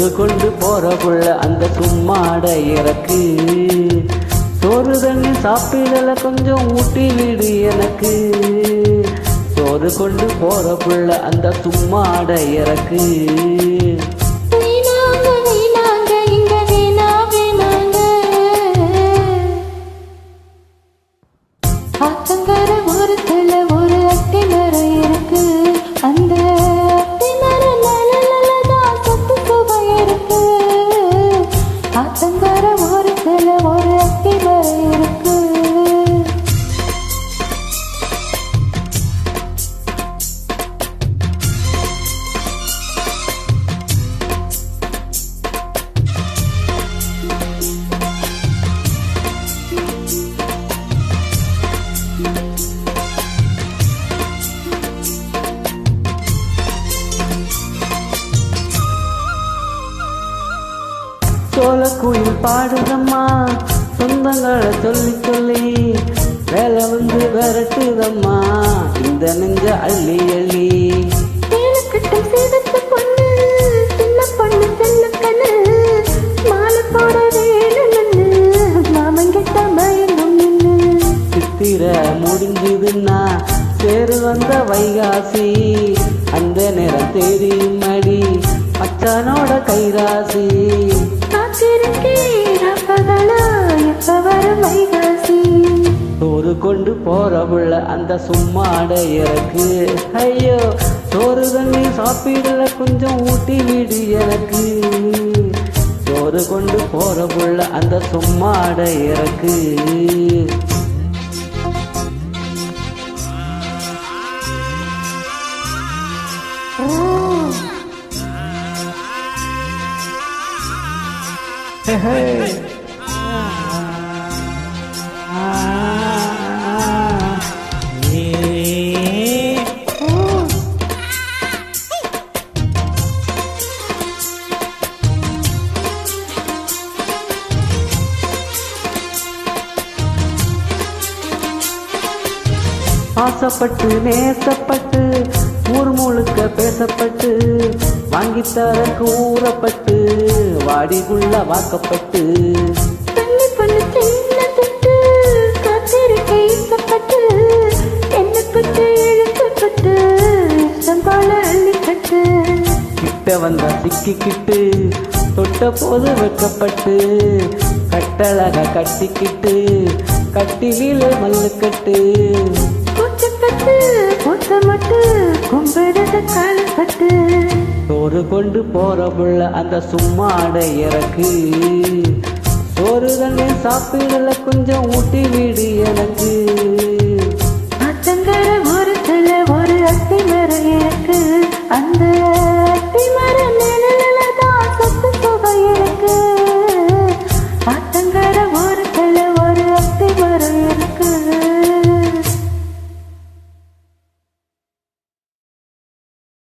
சோறு கொண்டு போற புள்ள அந்த சும்மாட இறக்கு. சோறு தண்ணி சாப்பிடல கொஞ்சம் ஊட்டி விடு எனக்கு. சோறு கொண்டு போற புள்ள அந்த சும்மாட இறக்கு. ஆத்தங்கர ஓரத்துல ஒரு அத்தி மரம் இருக்கு. அந்த அத்தி மரம் நல்லதான் சொத்து சுவை இருக்கு. ஆத்தங்கர ஓரத்துல ஒரு அத்தி மரம் இருக்கு. சோளக்குயில் பாடுதம்மா சொந்தங்களை சொல்லி சொல்லி வேலை வந்து விரட்டுதம்மா இந்த நெஞ்ச அள்ளி அள்ளி. கட்டும் சேதத்து பொண்ணு சின்ன பொண்ணு செல்லுக்கண்ணு மாலை போட வேணும்னு மாமங்கிட்ட மயங்கும் நின்று. சித்திர முடிஞ்சதுன்னா சேரு வந்த வைகாசி அந்த நேரம் தெரியும் மடி அச்சானோட கைராசி. சோறு கொண்டு போற புள்ள அந்த சும்மாட இறக்கு. ஐயோ சோறு தண்ணி சாப்பிடல கொஞ்சம் ஊட்டி விடு எனக்கு. சோறு கொண்டு போற புள்ள அந்த சும்மாட இறக்கு. Hey. ஆசைப்பட்டு நேசப்பட்டு ஊர் முழுக்க பேசப்பட்டு வாங்கித்தர கூறப்பட்டு வாடிக்குள்ள வாக்கப்பட்டு கிட்ட வந்த சிக்கிக்கிட்டு தொட்ட போது வெக்கப்பட்டு கட்டழக கட்டிக்கிட்டு கட்டிலில மல்லுக்கட்டு. சோறு கொண்டு போற புள்ள அந்த சும்மாட இறக்கு. சோறு தண்ணி சாப்பிடல கொஞ்சம் ஊட்டி விடு எனக்கு. ஆத்தங்கர ஓரத்துல ஒரு அத்தி மரம் இருக்கு. அந்த அத்தி மரம்